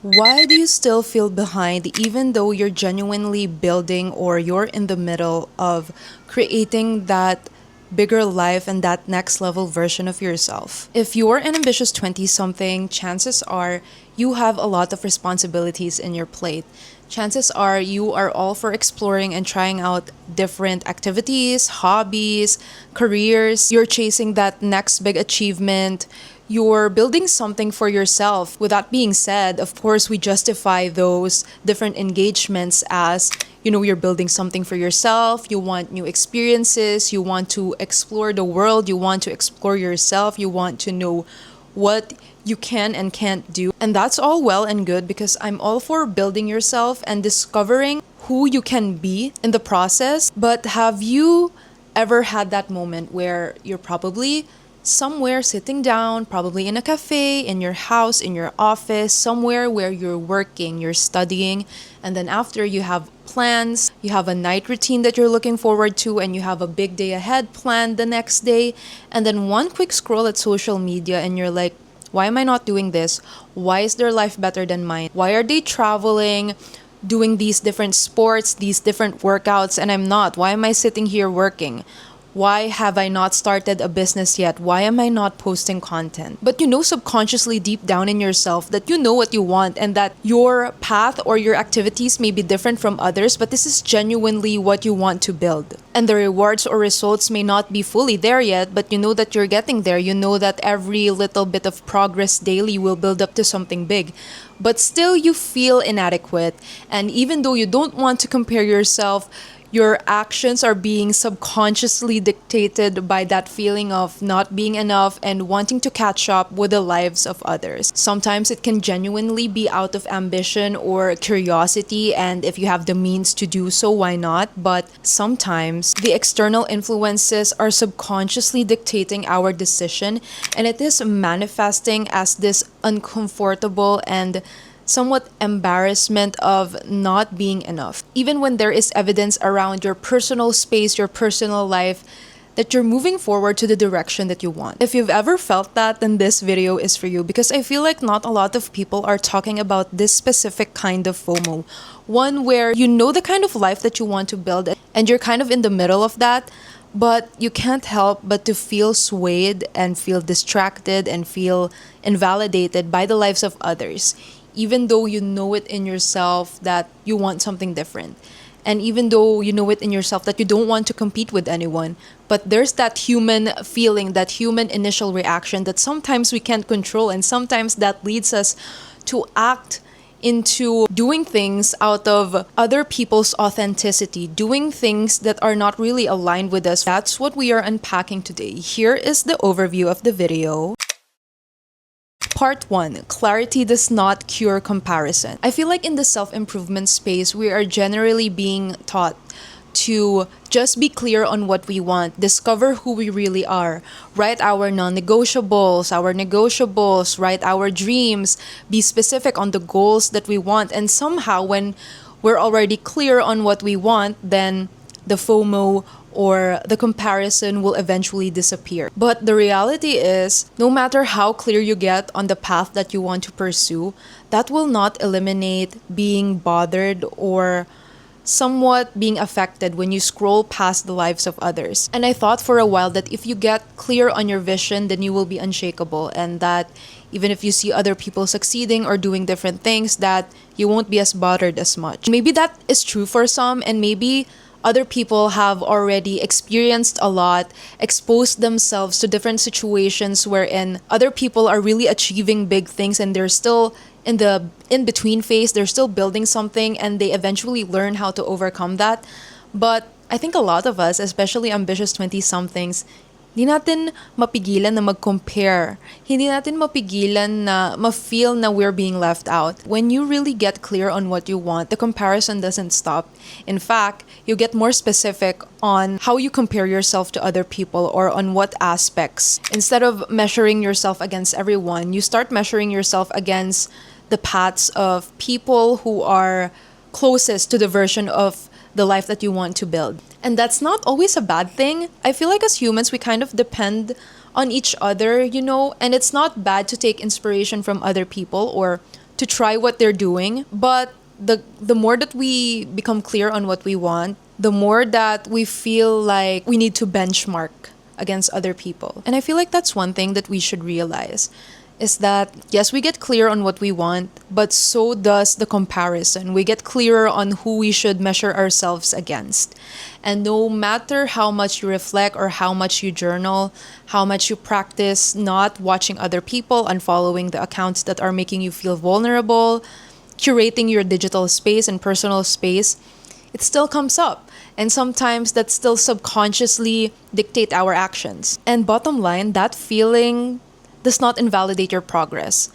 Why do you still feel behind even though you're genuinely building or you're in the middle of creating that bigger life and that next level version of yourself? If you're an ambitious 20 something, chances are you have a lot of responsibilities in your plate. Chances are you are all for exploring and trying out different activities, hobbies, careers. You're chasing that next big achievement. You're building something for yourself. With that being said, of course, we justify those different engagements as, you're building something for yourself, you want new experiences, you want to explore the world, you want to explore yourself, you want to know what you can and can't do. And that's all well and good because I'm all for building yourself and discovering who you can be in the process. But have you ever had that moment where you're probably somewhere sitting down, probably in a cafe, in your house, in your office, somewhere where you're working, you're studying, and then after you have plans, you have a night routine that you're looking forward to, and you have a big day ahead planned the next day, and then one quick scroll at social media and you're like, why am I not doing this? Why is their life better than mine? Why are they traveling, doing these different sports, these different workouts, and I'm not? Why am I sitting here working? Why have I not started a business yet? Why am I not posting content? But you know subconsciously deep down in yourself that you know what you want and that your path or your activities may be different from others, but this is genuinely what you want to build. And the rewards or results may not be fully there yet, but you know that you're getting there. You know that every little bit of progress daily will build up to something big. But still you feel inadequate. And even though you don't want to compare yourself, your actions are being subconsciously dictated by that feeling of not being enough and wanting to catch up with the lives of others. Sometimes it can genuinely be out of ambition or curiosity, and if you have the means to do so, why not? But sometimes the external influences are subconsciously dictating our decision, and it is manifesting as this uncomfortable and somewhat embarrassment of not being enough. Even when there is evidence around your personal space, your personal life, that you're moving forward to the direction that you want. If you've ever felt that, then this video is for you because I feel like not a lot of people are talking about this specific kind of FOMO. One where you know the kind of life that you want to build and you're kind of in the middle of that, but you can't help but to feel swayed and feel distracted and feel invalidated by the lives of others, even though you know it in yourself that you want something different. And even though you know it in yourself that you don't want to compete with anyone, but there's that human feeling, that human initial reaction that sometimes we can't control, and sometimes that leads us to act into doing things out of other people's authenticity, doing things that are not really aligned with us. That's what we are unpacking today. Here is the overview of the video. Part 1. Clarity does not cure comparison. I feel like in the self-improvement space, we are generally being taught to just be clear on what we want, discover who we really are, write our non-negotiables, our negotiables, write our dreams, be specific on the goals that we want, and somehow when we're already clear on what we want, then the FOMO or the comparison will eventually disappear. But the reality is, no matter how clear you get on the path that you want to pursue, that will not eliminate being bothered or somewhat being affected when you scroll past the lives of others. And I thought for a while that if you get clear on your vision, then you will be unshakable, and that even if you see other people succeeding or doing different things, that you won't be as bothered as much. Maybe that is true for some, and maybe other people have already experienced a lot, exposed themselves to different situations wherein other people are really achieving big things and they're still in the in-between phase, they're still building something and they eventually learn how to overcome that. But I think a lot of us, especially ambitious 20-somethings, hindi natin mapigilan na mag-compare. Hindi natin mapigilan na ma-feel na we're being left out. When you really get clear on what you want, the comparison doesn't stop. In fact, you get more specific on how you compare yourself to other people or on what aspects. Instead of measuring yourself against everyone, you start measuring yourself against the paths of people who are closest to the version of the life that you want to build. And that's not always a bad thing. I feel like as humans, we kind of depend on each other, and it's not bad to take inspiration from other people or to try what they're doing. But the more that we become clear on what we want, the more that we feel like we need to benchmark against other people. And I feel like that's one thing that we should realize is that yes, we get clear on what we want, but so does the comparison. We get clearer on who we should measure ourselves against. And no matter how much you reflect or how much you journal, how much you practice not watching other people, unfollowing the accounts that are making you feel vulnerable, curating your digital space and personal space, it still comes up. And sometimes that still subconsciously dictate our actions. And bottom line, that feeling does not invalidate your progress.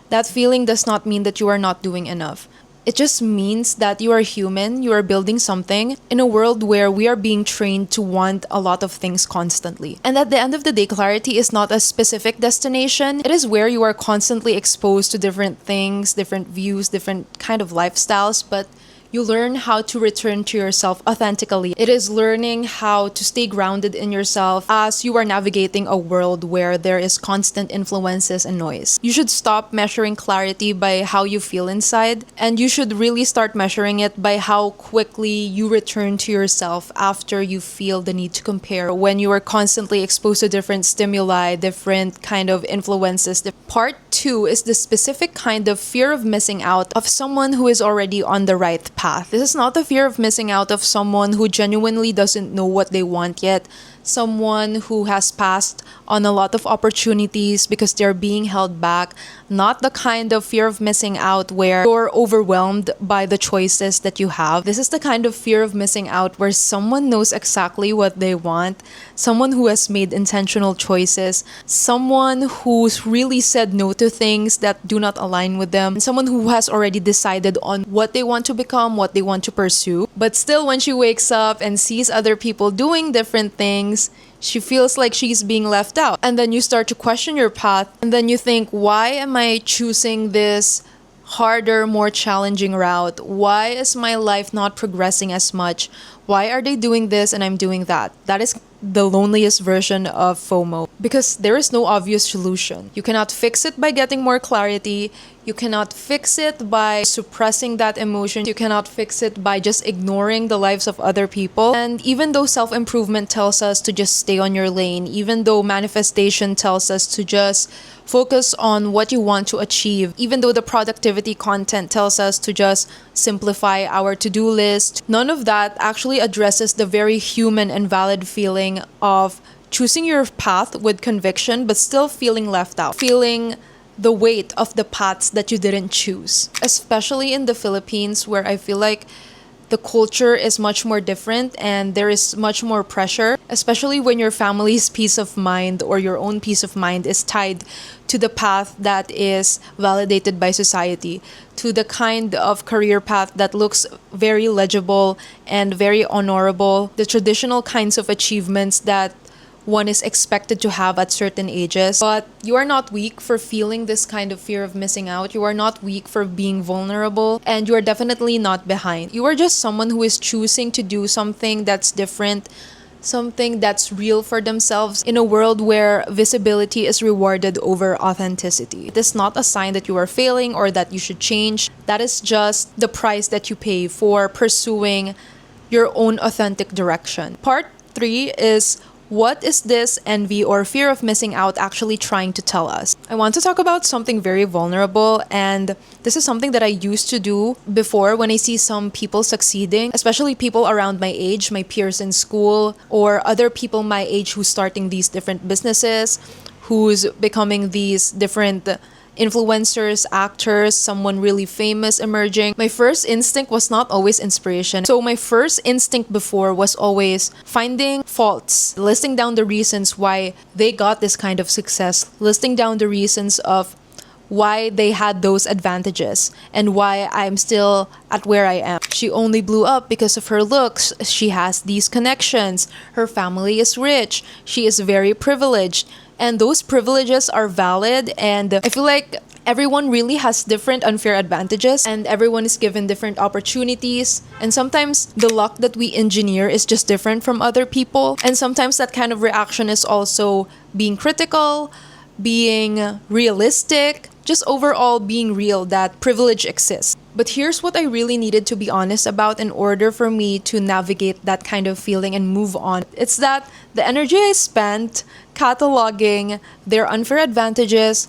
That feeling does not mean that you are not doing enough. It just means that you are human, you are building something in a world where we are being trained to want a lot of things constantly. And at the end of the day, clarity is not a specific destination. It is where you are constantly exposed to different things, different views, different kind of lifestyles, but you learn how to return to yourself authentically. It is learning how to stay grounded in yourself as you are navigating a world where there is constant influences and noise. You should stop measuring clarity by how you feel inside, and you should really start measuring it by how quickly you return to yourself after you feel the need to compare. When you are constantly exposed to different stimuli, different kind of influences. The part 2 is the specific kind of fear of missing out of someone who is already on the right path. This is not the fear of missing out of someone who genuinely doesn't know what they want yet, someone who has passed on a lot of opportunities because they're being held back, not the kind of fear of missing out where you're overwhelmed by the choices that you have. This is the kind of fear of missing out where someone knows exactly what they want, someone who has made intentional choices, someone who's really said no to things that do not align with them, someone who has already decided on what they want to become, what they want to pursue. But still, when she wakes up and sees other people doing different things, she feels like she's being left out. And then you start to question your path. And then you think, why am I choosing this harder, more challenging route? Why is my life not progressing as much? Why are they doing this and I'm doing that? That is the loneliest version of FOMO, because there is no obvious solution. You cannot fix it by getting more clarity. You cannot fix it by suppressing that emotion. You cannot fix it by just ignoring the lives of other people. And even though self-improvement tells us to just stay on your lane, even though manifestation tells us to just focus on what you want to achieve, even though the productivity content tells us to just simplify our to-do list, none of that actually addresses the very human and valid feeling of choosing your path with conviction but still feeling left out, feeling the weight of the paths that you didn't choose. Especially in the Philippines, where I feel like the culture is much more different and there is much more pressure, especially when your family's peace of mind or your own peace of mind is tied to the path that is validated by society, to the kind of career path that looks very legible and very honorable, the traditional kinds of achievements that one is expected to have at certain ages. But you are not weak for feeling this kind of fear of missing out. You are not weak for being vulnerable, and you are definitely not behind. You are just someone who is choosing to do something that's different, something that's real for themselves in a world where visibility is rewarded over authenticity. It is not a sign that you are failing or that you should change. That is just the price that you pay for pursuing your own authentic direction. Part 3 is, what is this envy or fear of missing out actually trying to tell us? I want to talk about something very vulnerable, and this is something that I used to do before when I see some people succeeding, especially people around my age, my peers in school, or other people my age who's starting these different businesses, who's becoming these different influencers, actors, someone really famous emerging. My first instinct was not always inspiration. So my first instinct before was always finding faults, listing down the reasons why they got this kind of success, listing down the reasons of why they had those advantages and why I'm still at where I am. She only blew up because of her looks. She has these connections. Her family is rich. She is very privileged. And those privileges are valid, and I feel like everyone really has different unfair advantages and everyone is given different opportunities, and sometimes the luck that we engineer is just different from other people, and sometimes that kind of reaction is also being critical, being realistic, just overall being real that privilege exists. But here's what I really needed to be honest about in order for me to navigate that kind of feeling and move on. It's that the energy I spent cataloging their unfair advantages,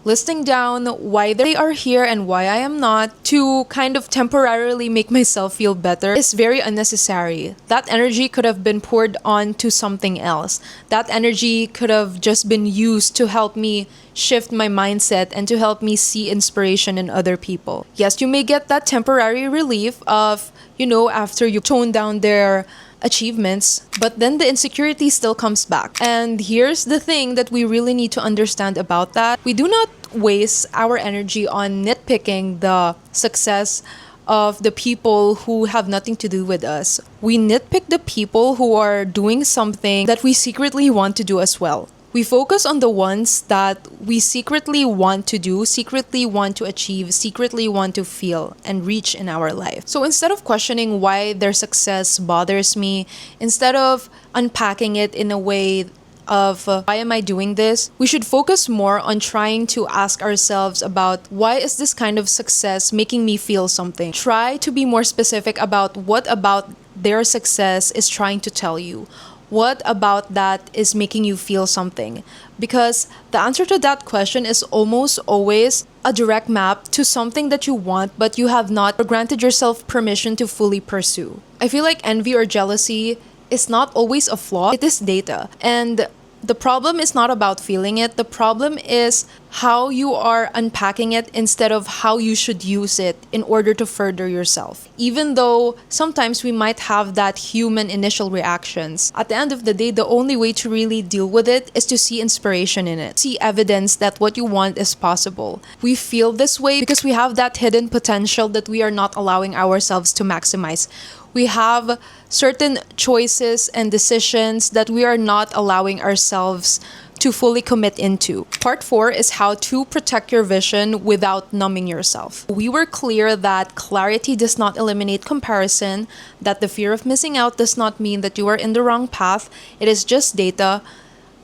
listing down why they are here and why I am not, to kind of temporarily make myself feel better, is very unnecessary. That energy could have been poured on to something else. That energy could have just been used to help me shift my mindset and to help me see inspiration in other people. Yes, you may get that temporary relief of, after you tone down their achievements, but then the insecurity still comes back. And here's the thing that we really need to understand about that. We do not waste our energy on nitpicking the success of the people who have nothing to do with us. We nitpick the people who are doing something that we secretly want to do as well. We focus on the ones that we secretly want to do, secretly want to achieve, secretly want to feel and reach in our life. So instead of questioning why their success bothers me, instead of unpacking it in a way of why am I doing this, we should focus more on trying to ask ourselves about why is this kind of success making me feel something. Try to be more specific about what about their success is trying to tell you. What about that is making you feel something? Because the answer to that question is almost always a direct map to something that you want, but you have not granted yourself permission to fully pursue. I feel like envy or jealousy is not always a flaw, it is data. And the problem is not about feeling it, the problem is how you are unpacking it instead of how you should use it in order to further yourself. Even though sometimes we might have that human initial reactions, at the end of the day, the only way to really deal with it is to see inspiration in it, see evidence that what you want is possible. We feel this way because we have that hidden potential that we are not allowing ourselves to maximize. We have certain choices and decisions that we are not allowing ourselves to fully commit into. Part 4 is how to protect your vision without numbing yourself. We were clear that clarity does not eliminate comparison, that the fear of missing out does not mean that you are in the wrong path. It is just data.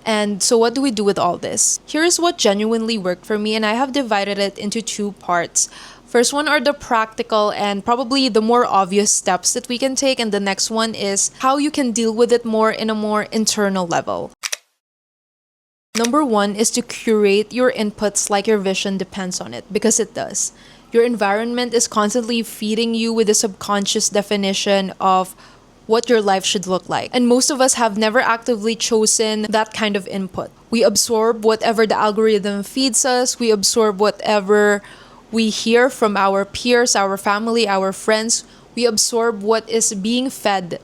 And so what do we do with all this? Here's what genuinely worked for me, and I have divided it into 2 parts. First one are the practical and probably the more obvious steps that we can take, and the next one is how you can deal with it more in a more internal level. Number 1 is to curate your inputs like your vision depends on it, because it does. Your environment is constantly feeding you with a subconscious definition of what your life should look like. And most of us have never actively chosen that kind of input. We absorb whatever the algorithm feeds us, we absorb whatever we hear from our peers, our family, our friends. We absorb what is being fed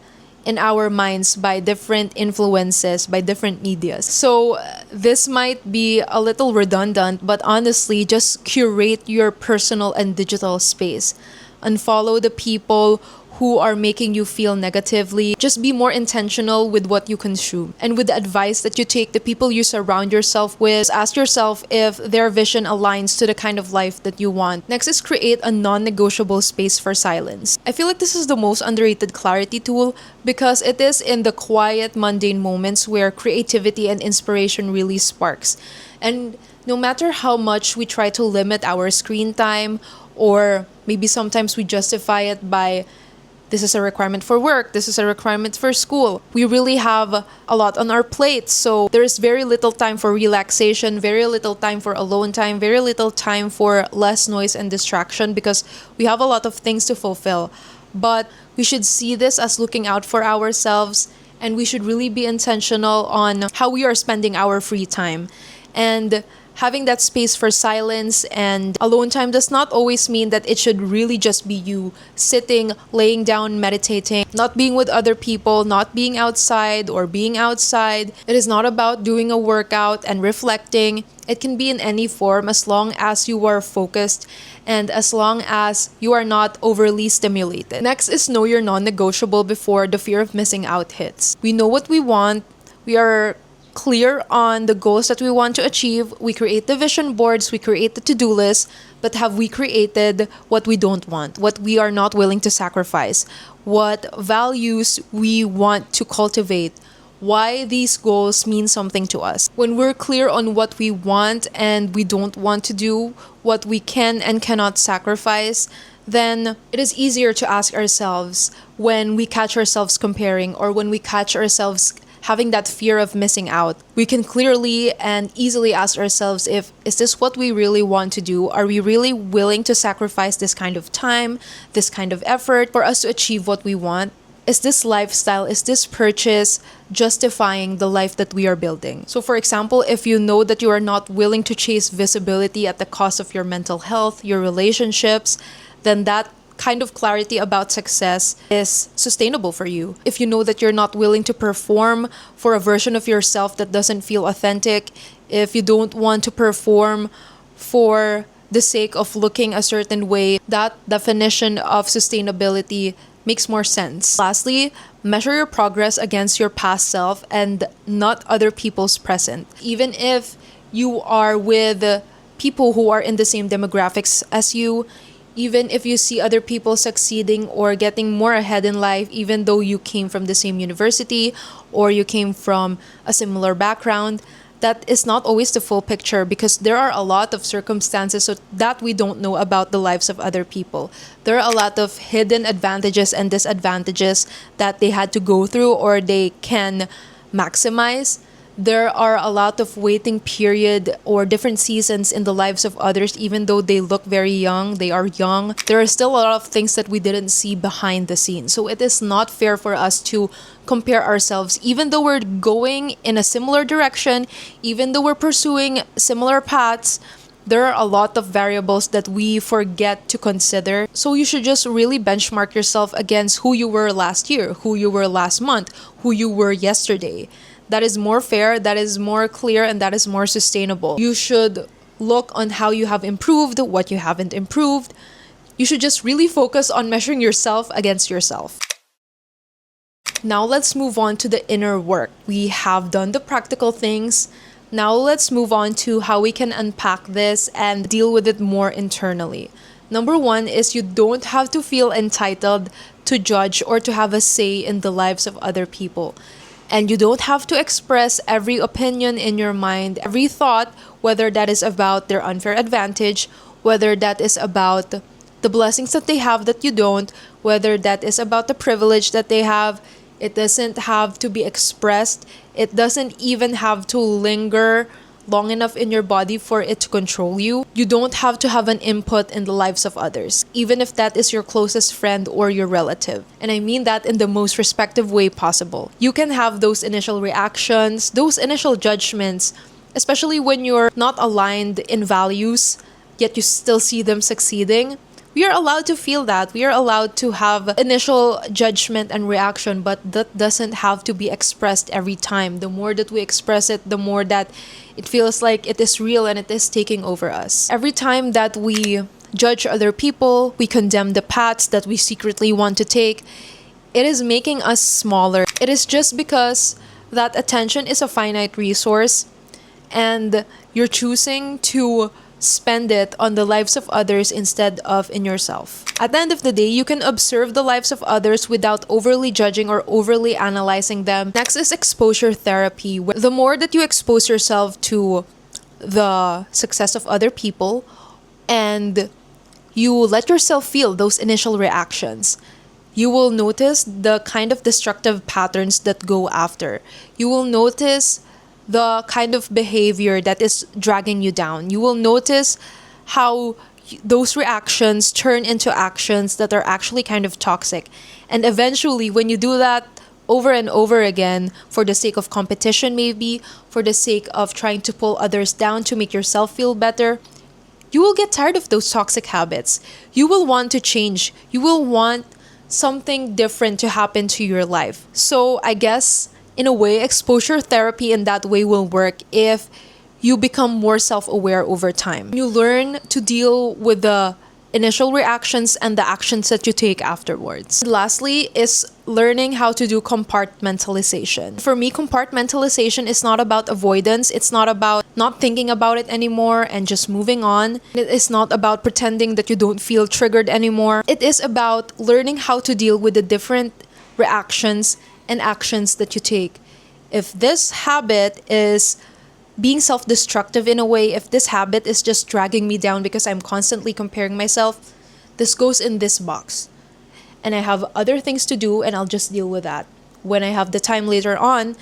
in our minds by different influences, by different medias. So this might be a little redundant, but honestly, just curate your personal and digital space. Unfollow the people who are making you feel negatively. Just be more intentional with what you consume. And with the advice that you take, the people you surround yourself with, ask yourself if their vision aligns to the kind of life that you want. Next is create a non-negotiable space for silence. I feel like this is the most underrated clarity tool because it is in the quiet, mundane moments where creativity and inspiration really sparks. And no matter how much we try to limit our screen time, or maybe sometimes we justify it by this is a requirement for work, this is a requirement for school. We really have a lot on our plates, so there is very little time for relaxation, very little time for alone time, very little time for less noise and distraction because we have a lot of things to fulfill. But we should see this as looking out for ourselves, and we should really be intentional on how we are spending our free time. And having that space for silence and alone time does not always mean that it should really just be you sitting, laying down, meditating, not being with other people, not being outside or being outside. It is not about doing a workout and reflecting. It can be in any form as long as you are focused and as long as you are not overly stimulated. Next is know your non-negotiable before the fear of missing out hits. We know what we want. We are clear on the goals that we want to achieve. We create the vision boards, we create the to-do list, but have we created what we don't want, what we are not willing to sacrifice, what values we want to cultivate, why these goals mean something to us. When we're clear on what we want and we don't want to do, what we can and cannot sacrifice, then it is easier to ask ourselves when we catch ourselves comparing or when we catch ourselves having that fear of missing out. We can clearly and easily ask ourselves, if is this what we really want to do? Are we really willing to sacrifice this kind of time, this kind of effort for us to achieve what we want? Is this lifestyle, is this purchase justifying the life that we are building? So for example, if you know that you are not willing to chase visibility at the cost of your mental health, your relationships, then that kind of clarity about success is sustainable for you. If you know that you're not willing to perform for a version of yourself that doesn't feel authentic, if you don't want to perform for the sake of looking a certain way, that definition of sustainability makes more sense. Lastly, measure your progress against your past self and not other people's present. Even if you are with people who are in the same demographics as you, even if you see other people succeeding or getting more ahead in life, even though you came from the same university or you came from a similar background, that is not always the full picture, because there are a lot of circumstances that we don't know about the lives of other people. There are a lot of hidden advantages and disadvantages that they had to go through or they can maximize. There are a lot of waiting period or different seasons in the lives of others. Even though they look very young, they are young, there are still a lot of things that we didn't see behind the scenes. So it is not fair for us to compare ourselves. Even though we're going in a similar direction, even though we're pursuing similar paths, there are a lot of variables that we forget to consider. So you should just really benchmark yourself against who you were last year, who you were last month, who you were yesterday. That is more fair, that is more clear, and that is more sustainable. You should look on how you have improved, what you haven't improved. You should just really focus on measuring yourself against yourself. Now let's move on to the inner work. We have done the practical things. Now let's move on to how we can unpack this and deal with it more internally. Number one is you don't have to feel entitled to judge or to have a say in the lives of other people. And you don't have to express every opinion in your mind, every thought, whether that is about their unfair advantage, whether that is about the blessings that they have that you don't, whether that is about the privilege that they have. It doesn't have to be expressed. It doesn't even have to linger long enough in your body for it to control you. You don't have to have an input in the lives of others, even if that is your closest friend or your relative. And I mean that in the most respectful way possible. You can have those initial reactions, those initial judgments, especially when you're not aligned in values, yet you still see them succeeding. We are allowed to feel that. We are allowed to have initial judgment and reaction, but that doesn't have to be expressed every time. The more that we express it, the more that it feels like it is real and it is taking over us. Every time that we judge other people, we condemn the paths that we secretly want to take, it is making us smaller. It is just because that attention is a finite resource and you're choosing to spend it on the lives of others instead of in yourself. At the end of the day, you can observe the lives of others without overly judging or overly analyzing them. Next is exposure therapy. The more that you expose yourself to the success of other people and you let yourself feel those initial reactions, you will notice the kind of destructive patterns that go after. You will notice the kind of behavior that is dragging you down. You will notice how those reactions turn into actions that are actually kind of toxic. And eventually, when you do that over and over again, for the sake of competition maybe, for the sake of trying to pull others down to make yourself feel better, you will get tired of those toxic habits. You will want to change. You will want something different to happen to your life. So I guess in a way, exposure therapy in that way will work if you become more self-aware over time. You learn to deal with the initial reactions and the actions that you take afterwards. And lastly is learning how to do compartmentalization. For me, compartmentalization is not about avoidance. It's not about not thinking about it anymore and just moving on. It is not about pretending that you don't feel triggered anymore. It is about learning how to deal with the different reactions and actions that you take. If this habit is being self destructive in a way, if this habit is just dragging me down because I'm constantly comparing myself, this goes in this box. And I have other things to do, and I'll just deal with that. When I have the time later on,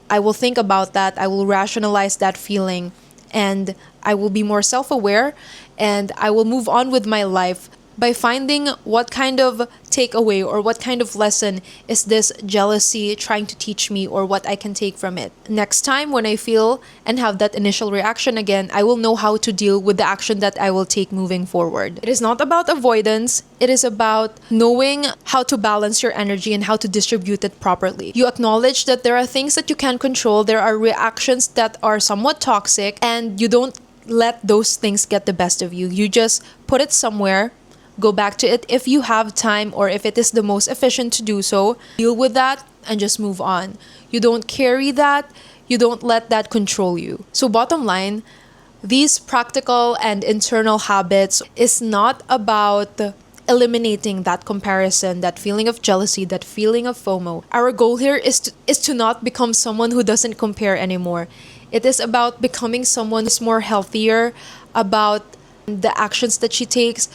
I will think about that, I will rationalize that feeling, and I will be more self aware, and I will move on with my life by finding what kind of takeaway or what kind of lesson is this jealousy trying to teach me, or what I can take from it. Next time when I feel and have that initial reaction again, I will know how to deal with the action that I will take moving forward. It is not about avoidance, it is about knowing how to balance your energy and how to distribute it properly. You acknowledge that there are things that you can't control, there are reactions that are somewhat toxic, and you don't let those things get the best of you. You just put it somewhere, go back to it if you have time, or if it is the most efficient to do so. Deal with that and just move on. You don't carry that, you don't let that control you. So bottom line, these practical and internal habits is not about eliminating that comparison, that feeling of jealousy, that feeling of FOMO. Our goal here is to not become someone who doesn't compare anymore. It is about becoming someone who's more healthier about the actions that she takes,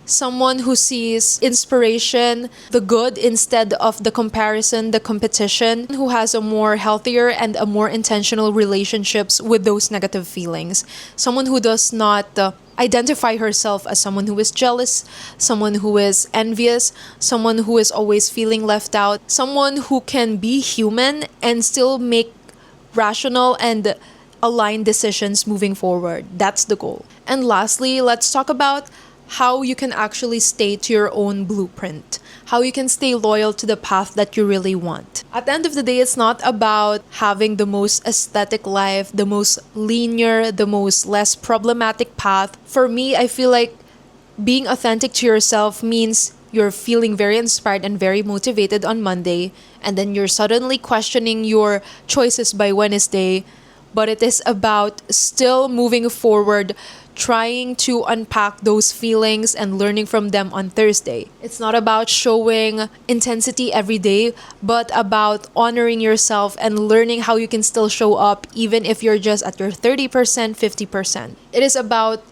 someone who sees inspiration, the good instead of the comparison, the competition, who has a more healthier and a more intentional relationships with those negative feelings. Someone who does not identify herself as someone who is jealous, someone who is envious, someone who is always feeling left out, someone who can be human and still make rational and aligned decisions moving forward. That's the goal. And lastly, let's talk about how you can actually stay to your own blueprint, how you can stay loyal to the path that you really want. At the end of the day, it's not about having the most aesthetic life, the most linear, the most less problematic path. For me, I feel like being authentic to yourself means you're feeling very inspired and very motivated on Monday, and then you're suddenly questioning your choices by Wednesday. But it is about still moving forward, trying to unpack those feelings and learning from them on Thursday. It's not about showing intensity every day, but about honoring yourself and learning how you can still show up even if you're just at your 30%, 50%. It is about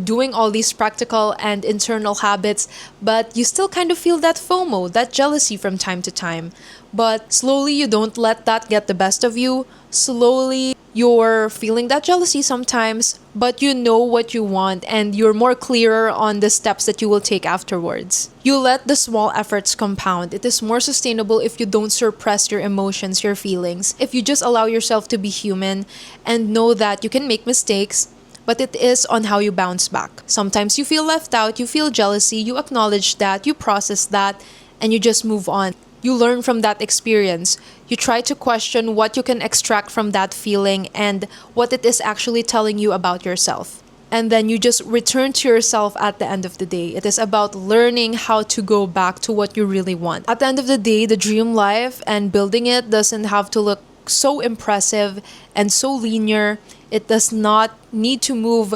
doing all these practical and internal habits, but you still kind of feel that FOMO, that jealousy from time to time. But slowly you don't let that get the best of you. Slowly you're feeling that jealousy sometimes, but you know what you want and you're more clearer on the steps that you will take afterwards. You let the small efforts compound. It is more sustainable if you don't suppress your emotions, your feelings. If you just allow yourself to be human and know that you can make mistakes, but it is on how you bounce back. Sometimes you feel left out, you feel jealousy, you acknowledge that, you process that, and you just move on. You learn from that experience. You try to question what you can extract from that feeling and what it is actually telling you about yourself. And then you just return to yourself at the end of the day. It is about learning how to go back to what you really want. At the end of the day, the dream life and building it doesn't have to look so impressive and so linear. It does not need to move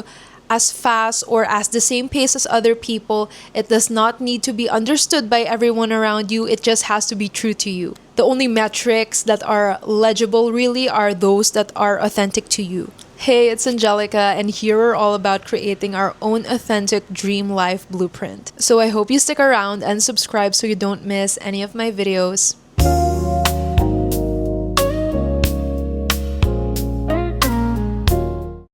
as fast or as the same pace as other people. It does not need to be understood by everyone around you. It just has to be true to you. The only metrics that are legible really are those that are authentic to you. Hey, it's Angelica, and here we're all about creating our own authentic dream life blueprint. So I hope you stick around and subscribe so you don't miss any of my videos.